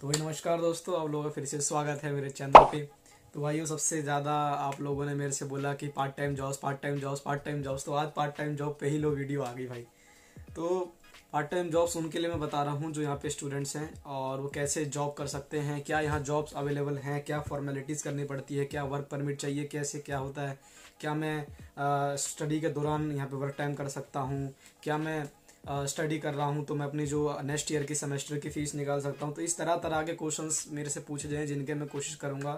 तो भाई नमस्कार दोस्तों, आप लोगों का फिर से स्वागत है मेरे चैनल पे। तो भाइयों, सबसे ज़्यादा आप लोगों ने मेरे से बोला कि part time jobs part time jobs part time jobs, तो आज पार्ट टाइम जॉब पे ही लो वीडियो आ गई भाई। तो पार्ट टाइम जॉब्स उनके लिए मैं बता रहा हूँ जो यहाँ पे स्टूडेंट्स हैं और वो कैसे जॉब कर सकते हैं, क्या यहाँ जॉब्स अवेलेबल हैं, क्या फॉर्मेलिटीज़ करनी पड़ती है, क्या वर्क परमिट चाहिए, कैसे क्या होता है, क्या मैं स्टडी के दौरान यहाँ पे वर्क टाइम कर सकता हूँ, क्या मैं स्टडी कर रहा हूँ तो मैं अपनी जो नेक्स्ट ईयर की सेमेस्टर की फ़ीस निकाल सकता हूँ। तो इस तरह तरह के क्वेश्चंस मेरे से पूछे जाएँ जिनके मैं कोशिश करूँगा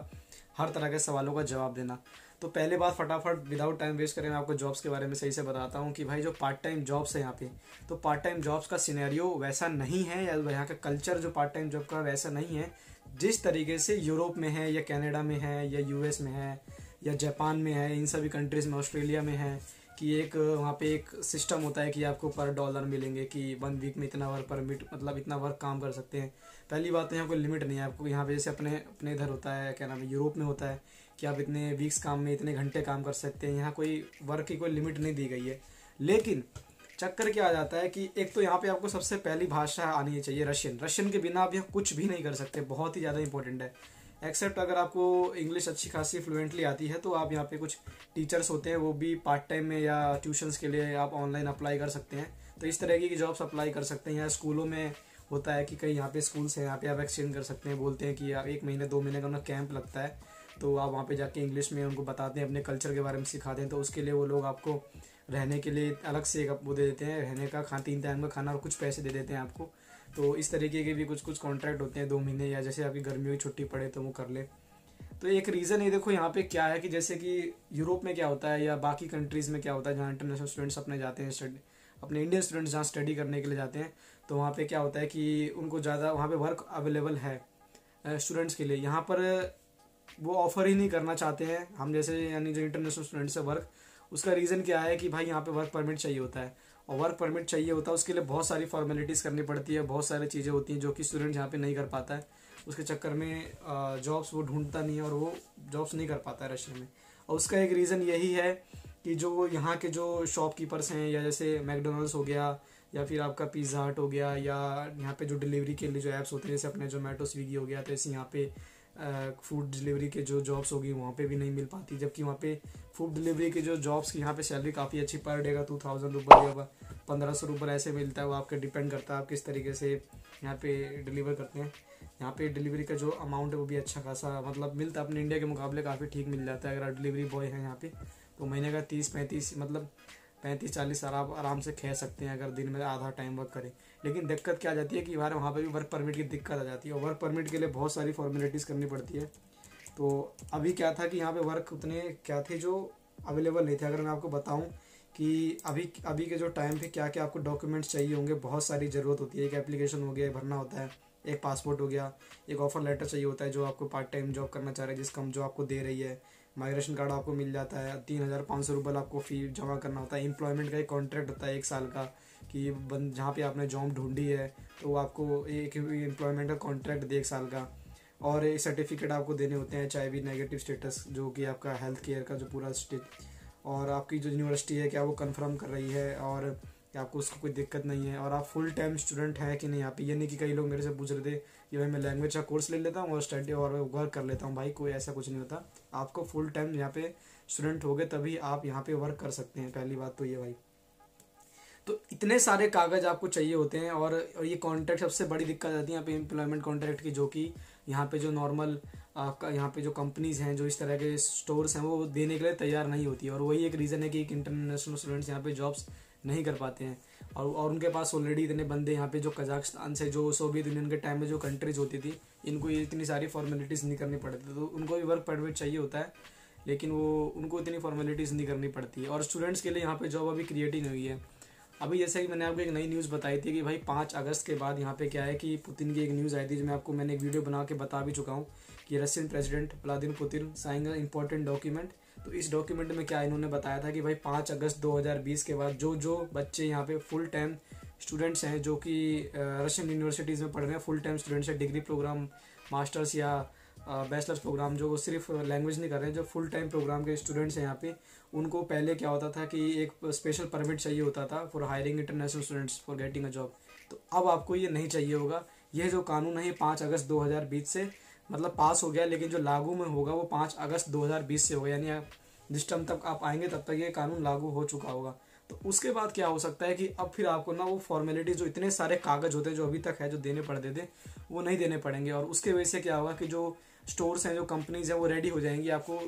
हर तरह के सवालों का जवाब देना। तो पहले बात फटाफट विदाउट टाइम वेस्ट करें मैं आपको जॉब्स के बारे में सही से बताता हूँ कि भाई जो पार्ट टाइम जॉब्स है यहाँ पे, तो पार्ट टाइम जॉब्स का सिनेरियो वैसा नहीं है या यहाँ का कल्चर जो पार्ट टाइम जॉब का वैसा नहीं है जिस तरीके से यूरोप में है या कनाडा में है या यूएस में है या जापान में है, इन सभी कंट्रीज़ में, ऑस्ट्रेलिया में है कि एक वहाँ पे एक सिस्टम होता है कि आपको पर डॉलर मिलेंगे कि 1 वीक में इतना वर्क परमिट, मतलब इतना वर्क काम कर सकते हैं। पहली बात तो यहाँ कोई लिमिट नहीं है आपको। यहाँ पे जैसे अपने अपने इधर होता है, क्या नाम है, यूरोप में होता है कि आप इतने वीक्स काम में इतने घंटे काम कर सकते हैं। यहाँ कोई वर्क की कोई लिमिट नहीं दी गई है। लेकिन चक्कर क्या आ जाता है कि एक तो यहाँ पे आपको सबसे पहली भाषा आनी चाहिए रशियन। रशियन के बिना आप यहाँ कुछ भी नहीं कर सकते, बहुत ही ज़्यादा इंपॉर्टेंट है। एक्सेप्ट अगर आपको इंग्लिश अच्छी खासी फ्लुएंटली आती है तो आप यहाँ पे कुछ टीचर्स होते हैं, वो भी पार्ट टाइम में या ट्यूशन्स के लिए आप ऑनलाइन अप्लाई कर सकते हैं। तो इस तरह की जॉब्स अप्लाई कर सकते हैं। यहाँ स्कूलों में होता है कि कई यहाँ पे स्कूल्स हैं, यहाँ पे आप एक्सचेंज कर सकते हैं। बोलते हैं कि 1 महीने 2 महीने का उनका कैंप लगता है, तो आप वहाँ पे जाके इंग्लिश में उनको बताते हैं, अपने कल्चर के बारे में सिखाते हैं। तो उसके लिए वो लोग आपको रहने के लिए अलग से एक वो दे देते हैं, रहने का 3 टाइम का खाना और कुछ पैसे दे देते हैं आपको। तो इस तरीके के भी कुछ कुछ कॉन्ट्रैक्ट होते हैं 2 महीने, या जैसे आपकी गर्मियों की छुट्टी पड़े तो वो कर ले। तो एक रीज़न है, देखो यहाँ पे क्या है कि जैसे कि यूरोप में क्या होता है या बाकी कंट्रीज़ में क्या होता है जहाँ इंटरनेशनल स्टूडेंट्स अपने जाते हैं स्टडी, अपने इंडियन स्टूडेंट्स जहाँ स्टडी करने के लिए जाते हैं, तो वहाँ पे क्या होता है कि उनको ज़्यादा वहाँ पे वर्क अवेलेबल है स्टूडेंट्स के लिए। यहाँ पर वो ऑफर ही नहीं करना चाहते हैं हम जैसे, यानी जो इंटरनेशनल स्टूडेंट्स है वर्क। उसका रीज़न क्या है कि भाई यहाँ पे वर्क परमिट चाहिए होता है, और वर्क परमिट चाहिए होता है उसके लिए बहुत सारी फॉर्मेलिटीज़ करनी पड़ती है, बहुत सारी चीज़ें होती हैं जो कि स्टूडेंट यहाँ पे नहीं कर पाता है। उसके चक्कर में जॉब्स वो ढूंढता नहीं है और वो जॉब्स नहीं कर पाता है रशिया में। और उसका एक रीज़न यही है कि जो यहाँ के जो शॉपकीपर्स हैं, या जैसे मैकडोनल्ड्स हो गया, या फिर आपका पिज़्ज़ा हट हो गया, या यहाँ पे जो डिलीवरी के लिए जो ऐप्स होते हैं जैसे अपने जोमेटो स्विगी हो गया, तो ऐसे यहाँ पे फूड डिलीवरी के जो जॉब्स होगी वहाँ पे भी नहीं मिल पाती। जबकि वहाँ पे फूड डिलीवरी के जो जॉब्स की यहाँ पे सैलरी काफ़ी अच्छी, पर डे का 2000 रुपये या 1500 रुपये ऐसे मिलता है। वो आपके डिपेंड करता है आप किस तरीके से यहाँ पे डिलीवर करते हैं। यहाँ पे डिलीवरी का जो अमाउंट है वो भी अच्छा खासा मतलब मिलता है, अपने इंडिया के मुकाबले काफ़ी ठीक मिल जाता है। अगर आप डिलीवरी बॉय हैं यहाँ पे तो महीने का 30-35 मतलब 35-40 आराम से खा सकते हैं अगर दिन में आधा टाइम वर्क करें। लेकिन दिक्कत क्या आ जाती है कि वहाँ पे भी वर्क परमिट की दिक्कत आ जाती है, और वर्क परमिट के लिए बहुत सारी फॉर्मेलिटीज़ करनी पड़ती है। तो अभी क्या था कि यहाँ पे वर्क उतने क्या थे जो अवेलेबल नहीं थे। अगर मैं आपको बताऊँ कि अभी अभी के जो टाइम पे क्या क्या आपको डॉक्यूमेंट्स चाहिए होंगे, बहुत सारी ज़रूरत होती है। एक एप्लीकेशन हो गया भरना होता है, एक पासपोर्ट हो गया, एक ऑफर लेटर चाहिए होता है जो आपको पार्ट टाइम जॉब करना चाह रहे हैं जिस कम जो आपको दे रही है। माइग्रेशन कार्ड आपको मिल जाता है, 3500 रुपये आपको फ़ी जमा करना होता है। एम्प्लॉयमेंट का एक कॉन्ट्रैक्ट होता है 1 साल का कि जहाँ पे आपने जॉब ढूंढी है तो आपको एक एम्प्लॉयमेंट का कॉन्ट्रैक्ट दे 1 साल का। और एक सर्टिफिकेट आपको देने होते हैं, HIV नेगेटिव स्टेटस, जो कि आपका हेल्थ केयर का जो पूरा स्टेट, और आपकी जो यूनिवर्सिटी है क्या वो कंफर्म कर रही है और कि आपको उसको कोई दिक्कत नहीं है, और आप फुल टाइम स्टूडेंट हैं कि नहीं यहाँ पे। ये नहीं कि कई लोग मेरे से पूछ रहे थे कि भाई मैं लैंग्वेज का कोर्स ले लेता हूँ और स्टडी और वर्क कर लेता हूँ। भाई कोई ऐसा कुछ नहीं होता, आपको फुल टाइम यहाँ पे स्टूडेंट हो गए तभी आप यहाँ पे वर्क कर सकते हैं। पहली बात तो ये भाई। तो इतने सारे कागज़ आपको चाहिए होते हैं, और ये कॉन्ट्रैक्ट सबसे बड़ी दिक्कत आती है यहाँ पे एम्प्लॉयमेंट कॉन्ट्रैक्ट की, जो कि यहाँ पे जो नॉर्मल यहाँ पे जो कंपनीज़ हैं, जो इस तरह के स्टोर्स हैं, वो देने के लिए तैयार नहीं होती है। और वही एक रीज़न है कि एक इंटरनेशनल स्टूडेंट्स यहाँ पे जॉब्स नहीं कर पाते हैं। और उनके पास ऑलरेडी इतने बंदे यहाँ पे जो कजाकिस्तान से, जो सोवियत यूनियन के टाइम में जो कंट्रीज होती थी, इनको ये इतनी सारी फॉर्मेलिटीज़ नहीं करनी पड़ती, तो उनको भी वर्क परमिट चाहिए होता है लेकिन वो उनको इतनी फॉर्मेलिटीज़ नहीं करनी पड़ती है। और स्टूडेंट्स के लिए यहाँ पे जॉब अभी क्रिएट ही नहीं हुई है। अभी जैसे कि मैंने आपको एक नई न्यूज़ बताई थी कि भाई 5 अगस्त के बाद यहाँ पे क्या है कि पुतिन की एक न्यूज़ आई थी, जो मैंने एक वीडियो बना के बता भी चुका हूँ कि Russian president Vladimir Putin saying important document. तो इस डॉक्यूमेंट में क्या इन्होंने बताया था कि भाई 5 अगस्त 2020 के बाद जो जो बच्चे यहाँ पे फुल टाइम स्टूडेंट्स हैं, जो कि रशियन यूनिवर्सिटीज़ में पढ़ रहे हैं, फुल टाइम स्टूडेंट्स हैं, डिग्री प्रोग्राम, मास्टर्स या बैचलर्स प्रोग्राम, जो सिर्फ लैंग्वेज नहीं कर रहे हैं, जो फुल टाइम प्रोग्राम के स्टूडेंट्स हैं यहाँ पे, उनको पहले क्या होता था कि एक स्पेशल परमिट चाहिए होता था for hiring international students for getting a job. तो अब आपको ये नहीं चाहिए होगा, यह जो कानून है ये 5 अगस्त 2020 से मतलब पास हो गया, लेकिन जो लागू में होगा वो 5 अगस्त 2020 से होगा, यानी जिस टाइम तक आप आएंगे तब तक ये कानून लागू हो चुका होगा। तो उसके बाद क्या हो सकता है कि अब फिर आपको ना वो फॉर्मेलिटीज जो इतने सारे कागज होते हैं जो अभी तक है जो देने पड़ते थे वो नहीं देने पड़ेंगे, और उसके वजह से क्या होगा कि जो स्टोर्स हैं जो कंपनीज हैं वो रेडी हो जाएंगी आपको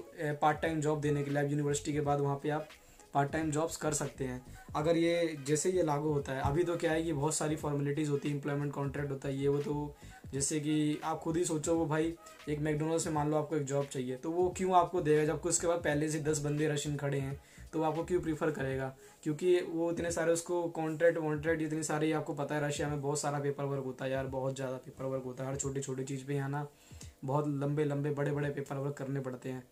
पार्ट टाइम जॉब देने के लिए। आप यूनिवर्सिटी के बाद वहाँ पे आप पार्ट टाइम जॉब्स कर सकते हैं अगर ये जैसे ये लागू होता है। अभी तो क्या है कि बहुत सारी फॉर्मेलिटीज़ होती है, एम्प्लॉयमेंट कॉन्ट्रैक्ट होता है ये वो, तो जैसे कि आप खुद ही सोचो वो भाई एक मैकडोनल्ड्स में मान लो आपको एक जॉब चाहिए तो वो क्यों आपको देगा जबकि उसके बाद पहले से 10 बंदे रशियन खड़े हैं, तो वो आपको क्यों प्रीफर करेगा? क्योंकि वो इतने सारे उसको कॉन्ट्रैक्ट इतनी सारी, आपको पता है रशिया में बहुत सारा पेपर वर्क होता है यार, बहुत ज़्यादा पेपर वर्क होता है हर छोटी छोटी चीज़ पे। यहाँ ना बहुत लंबे लंबे बड़े बड़े पेपर वर्क करने पड़ते हैं,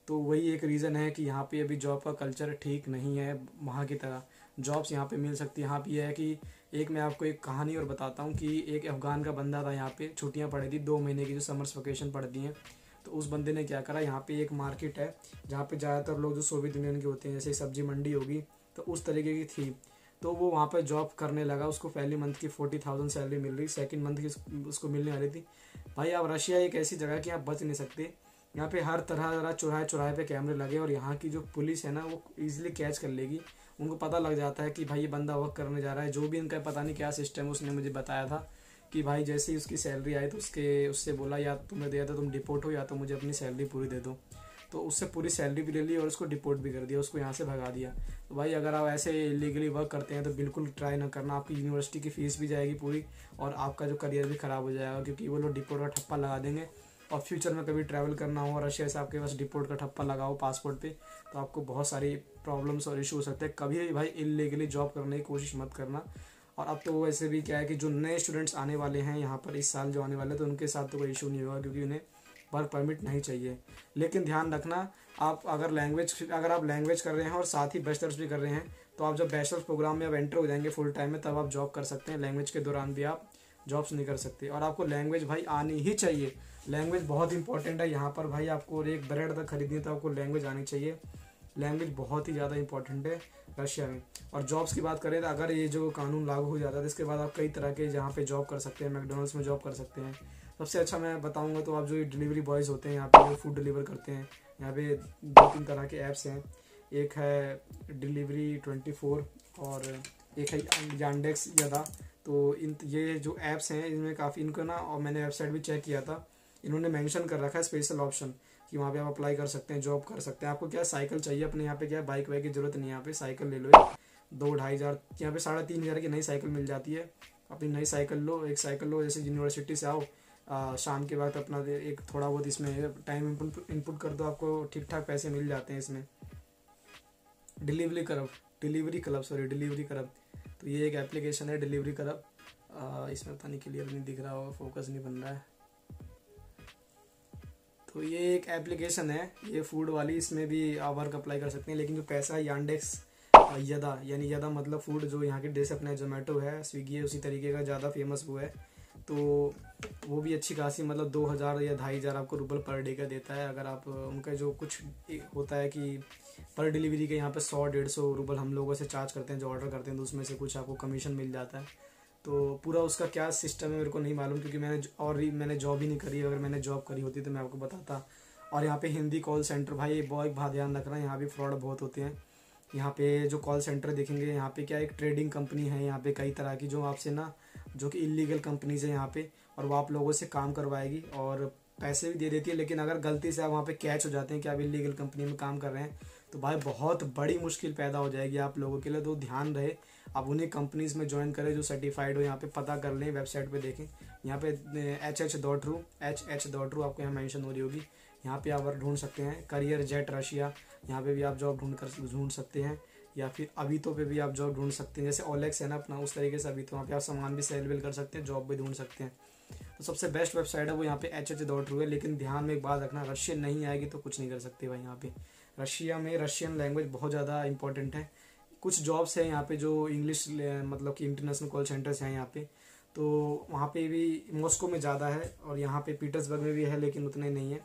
तो वही एक रीज़न है कि यहाँ पे अभी जॉब का कल्चर ठीक नहीं है वहाँ की तरह। जॉब्स यहाँ पे मिल सकती है, यहाँ पे यह है कि एक मैं आपको एक कहानी और बताता हूँ कि एक अफ़गान का बंदा था, यहाँ पे छुट्टियाँ पड़ी थी 2 महीने की जो समर्स वेकेशन पड़ती हैं, तो उस बंदे ने क्या करा, यहाँ पे एक मार्केट है जहाँ पे ज़्यादातर लोग जो सोवियत यूनियन के होते हैं, जैसे सब्जी मंडी होगी तो उस तरीके की थी, तो वो वहाँ पे जॉब करने लगा। उसको पहली मंथ की 40,000 सैलरी मिल रही, सेकंड मंथ की उसको मिलने वाली थी। भाई अब रशिया एक ऐसी जगह है कि आप बच नहीं सकते, यहाँ पे हर तरह चौराहे चौराहे पे कैमरे लगे, और यहाँ की जो पुलिस है ना वो इजीली कैच कर लेगी। उनको पता लग जाता है कि भाई ये बंदा वर्क करने जा रहा है, जो भी इनका पता नहीं क्या सिस्टम है। उसने मुझे बताया था कि भाई जैसे ही उसकी सैलरी आई तो उससे बोला या तुम्हें दिया था तुम डिपोर्ट हो या तो मुझे अपनी सैलरी पूरी दे दो, तो उससे पूरी सैलरी भी ले ली और उसको डिपोर्ट भी कर दिया, उसको यहाँ से भगा दिया। तो भाई अगर आप ऐसे इलीगली वर्क करते हैं तो बिल्कुल ट्राई ना करना, आपकी यूनिवर्सिटी की फ़ीस भी जाएगी पूरी और आपका जो करियर भी ख़राब हो जाएगा, क्योंकि वो लोग डिपोर्ट का ठप्पा लगा देंगे। और फ्यूचर में कभी ट्रैवल करना हो रशिया से आपके पास डिपोर्ट का ठप्पा लगाओ पासपोर्ट पे, तो आपको बहुत सारी प्रॉब्लम्स और इशू हो सकते हैं। कभी भी भाई इलीगली जॉब करने की कोशिश मत करना। और अब तो वैसे भी क्या है कि जो नए स्टूडेंट्स आने वाले हैं यहाँ पर इस साल जो आने वाले, तो उनके साथ तो कोई इशू नहीं होगा क्योंकि उन्हें वर्क परमिट नहीं चाहिए। लेकिन ध्यान रखना, आप अगर आप लैंग्वेज कर रहे हैं और साथ ही बैचलर्स भी कर रहे हैं, तो आप जब बैचलर्स प्रोग्राम में आप एंटर हो जाएंगे फुल टाइम में, तब आप जॉब कर सकते हैं। लैंग्वेज के दौरान भी आप जॉब्स नहीं कर सकते, और आपको लैंग्वेज भाई आनी ही चाहिए। लैंग्वेज बहुत इंपॉर्टेंट है यहाँ पर भाई, आपको एक ब्रेड तक खरीदनी तो आपको लैंग्वेज आनी चाहिए। लैंग्वेज बहुत ही ज़्यादा इंपॉर्टेंट है रशिया में। और जॉब्स की बात करें तो अगर ये जो कानून लागू हो जाता है तो इसके बाद आप कई तरह के जहाँ पे जॉब कर सकते हैं, मैकडोनल्ड्स में जॉब कर सकते हैं। सबसे अच्छा मैं बताऊँगा तो आप जो डिलीवरी बॉयज़ होते हैं यहाँ पे जो फूड डिलीवर करते हैं, यहाँ पे 2-3 तरह के ऐप्स हैं। एक है डिलीवरी 24 और एक है यांडेक्स यदा। तो ये जो ऐप्स हैं इनमें काफ़ी इनको ना, और मैंने वेबसाइट भी चेक किया था, इन्होंने मेंशन कर रखा है स्पेशल ऑप्शन कि वहाँ पे आप अप्लाई कर सकते हैं, जॉब कर सकते हैं। आपको क्या साइकिल चाहिए अपने यहाँ पे, क्या बाइक वाइक की जरूरत नहीं है, यहाँ पे साइकिल ले लो 2-2.5 हज़ार, यहाँ पे 3,500 की नई साइकिल मिल जाती है। अपनी नई साइकिल लो, एक साइकिल लो, जैसे यूनिवर्सिटी से आओ शाम के वक्त अपना एक थोड़ा बहुत इसमें टाइम इनपुट कर दो, आपको ठीक ठाक पैसे मिल जाते हैं इसमें। डिलीवरी क्लब, तो ये एक एप्लीकेशन है डिलीवरी क्लब। इसमें पता नहीं क्लियर नहीं दिख रहा होगा, फोकस नहीं बन रहा है। तो ये एक एप्लीकेशन है ये फूड वाली, इसमें भी आप वर्क अप्लाई कर सकते हैं। लेकिन जो पैसा है यांडेक्स यदा, यानी यदा मतलब फूड, जो यहाँ के जैसे अपना जोमेटो है, स्विगी है, उसी तरीके का ज़्यादा फेमस वो है। तो वो भी अच्छी खासी मतलब 2,000 या 2,500 आपको रूपल पर डे का देता है। अगर आप उनका जो कुछ होता है कि पर डिलीवरी के यहाँ पे 100-150 रूबल हम लोगों से चार्ज करते हैं जो ऑर्डर करते हैं, तो उसमें से कुछ आपको कमीशन मिल जाता है। तो पूरा उसका क्या सिस्टम है मेरे को नहीं मालूम, क्योंकि मैंने जॉब ही नहीं करी। अगर मैंने जॉब करी होती तो मैं आपको बताता। और यहाँ पे हिंदी कॉल सेंटर, भाई बहुत ध्यान रखना, यहाँ भी फ्रॉड बहुत होते हैं। यहाँ पे जो कॉल सेंटर देखेंगे, यहाँ पे क्या एक ट्रेडिंग कंपनी है यहाँ पे कई तरह की, जो आपसे ना, जो कि इलीगल कंपनीज है यहाँ पे, और वो आप लोगों से काम करवाएगी और पैसे भी दे देती है। लेकिन अगर गलती से आप वहाँ पे कैच हो जाते हैं कि आप इलीगल कंपनी में काम कर रहे हैं, तो भाई बहुत बड़ी मुश्किल पैदा हो जाएगी आप लोगों के लिए। तो ध्यान रहे, आप उन्हीं कंपनीज में ज्वाइन करें जो सर्टिफाइड हो। यहाँ पे पता कर लें, वेबसाइट पे देखें, यहाँ पे hh.ru आपको यहाँ मेंशन हो रही होगी, यहाँ पे आप ढूंढ सकते हैं। करियर जेट रशिया, यहाँ पे भी आप जॉब ढूंढ सकते हैं, या फिर अभितो पे भी आप जॉब ढूंढ सकते हैं। जैसे ओलेक्स है ना अपना, उस तरीके से अभितो, वहाँ पे आप सामान भी सेल कर सकते हैं, जॉब भी ढूंढ सकते हैं। तो सबसे बेस्ट वेबसाइट है वो यहाँ पे hh.ru है। लेकिन ध्यान में एक बात रखना, रशियन नहीं आएगी तो कुछ नहीं कर सकते भाई। यहाँ पे रशिया में रशियन लैंग्वेज बहुत ज़्यादा इंपॉर्टेंट है। कुछ जॉब्स हैं यहाँ पे जो इंग्लिश मतलब कि इंटरनेशनल कॉल सेंटर्स हैं यहाँ पे, तो वहाँ पे भी मॉस्को में ज़्यादा है और यहाँ पे पीटर्सबर्ग में भी है, लेकिन उतने नहीं है।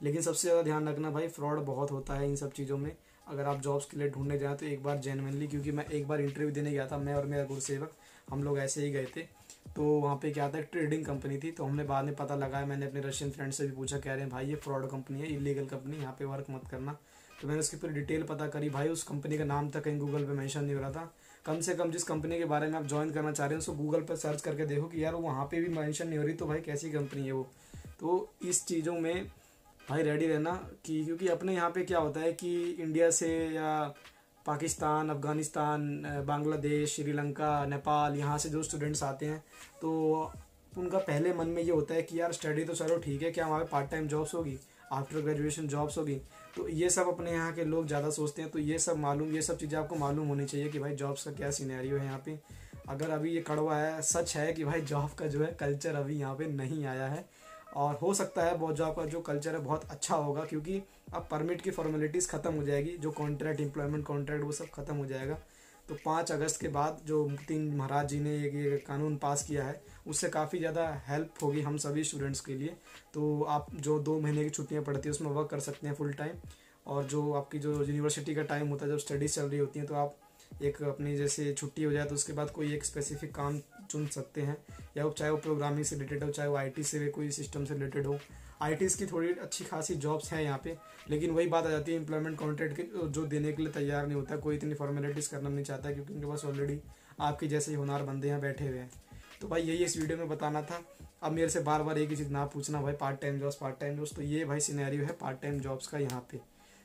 लेकिन सबसे ज़्यादा ध्यान रखना भाई, फ्रॉड बहुत होता है इन सब चीज़ों में। अगर आप जॉब्स के लिए ढूंढने जाएँ तो एक बार जेन्युइनली, क्योंकि मैं एक बार इंटरव्यू देने गया था, मैं और मेरा गुरुसेवक, हम लोग ऐसे ही गए थे। तो वहाँ पे क्या था, ट्रेडिंग कंपनी थी। तो हमने बाद में पता लगाया, मैंने अपने रशियन फ्रेंड से भी पूछा, कह रहे हैं भाई ये फ्रॉड कंपनी है, इलीगल कंपनी, यहाँ पे वर्क मत करना। तो मैंने उसकी पूरी डिटेल पता करी भाई, उस कंपनी का नाम तक कहीं गूगल पे मेंशन नहीं हो रहा था। कम से कम जिस कंपनी के बारे में आप ज्वाइन करना चाह रहे हैं उसको गूगल पर सर्च करके देखो कि यार वो वहाँ पे भी मेंशन नहीं हो रही, तो भाई कैसी कंपनी है वो। तो इस चीज़ों में भाई रेडी रहना कि, क्योंकि अपने यहाँ पे क्या होता है कि इंडिया से या पाकिस्तान, अफ़गानिस्तान, बांग्लादेश, श्रीलंका, नेपाल, यहाँ से जो स्टूडेंट्स आते हैं तो उनका पहले मन में ये होता है कि यार स्टडी तो चलो ठीक है, क्या वहाँ पे पार्ट टाइम जॉब्स होगी, आफ्टर ग्रेजुएशन जॉब्स होगी। तो ये सब अपने यहाँ के लोग ज़्यादा सोचते हैं। तो ये सब चीज़ें आपको मालूम होनी चाहिए कि भाई जॉब्स का क्या सिनेरियो है यहाँ पे। अगर अभी ये कड़वा है, सच है कि भाई जॉब का जो है कल्चर अभी यहाँ पे नहीं आया है, और हो सकता है बहुत जॉब का जो कल्चर है बहुत अच्छा होगा, क्योंकि अब परमिट की फॉर्मेलिटीज़ ख़त्म हो जाएगी, जो कॉन्ट्रैक्ट, एम्प्लॉयमेंट कॉन्ट्रैक्ट, वो सब खत्म हो जाएगा। तो 5 अगस्त के बाद जो मुफ्ती महाराज जी ने ये कानून पास किया है, उससे काफ़ी ज़्यादा हेल्प होगी हम सभी स्टूडेंट्स के लिए। तो आप जो 2 महीने की छुट्टियां पड़ती है उसमें वर्क कर सकते हैं फुल टाइम, और जो आपकी जो यूनिवर्सिटी का टाइम होता है, जब स्टडीज़ चल रही होती हैं, तो आप एक अपनी जैसे छुट्टी हो जाए तो उसके बाद कोई एक स्पेसिफिक काम चुन सकते हैं, या वो चाहे वो प्रोग्रामिंग से रिलेटेड हो, चाहे वो आईटी से कोई सिस्टम से रिलेटेड हो। आईटीज़ की थोड़ी अच्छी खासी जॉब्स हैं यहाँ पे, लेकिन वही बात आ जाती है एम्प्लॉयमेंट कॉन्ट्रैक्ट की, जो देने के लिए तैयार नहीं होता, कोई इतनी फॉर्मेलिटीज़ करना नहीं चाहता, क्योंकि उनके पास ऑलरेडी आपके जैसे ही होनहार बंदे यहाँ बैठे हुए हैं। तो भाई यही इस वीडियो में बताना था। अब मेरे से बार बार एक ही चीज़ ना पूछना भाई, पार्ट टाइम जॉब्स, तो ये भाई सिनेरियो है पार्ट टाइम जॉब्स का यहाँ पे।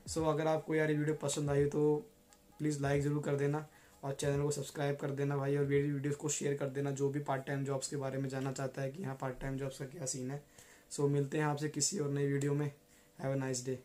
सो अगर आपको यार ये वीडियो पसंद आई तो प्लीज़ लाइक ज़रूर कर देना, और चैनल को सब्सक्राइब कर देना भाई, और मेरी वीडियोस को शेयर कर देना जो भी पार्ट टाइम जॉब्स के बारे में जानना चाहता है कि यहाँ पार्ट टाइम जॉब्स का क्या सीन है। सो मिलते हैं आपसे किसी और नई वीडियो में। Have a nice day.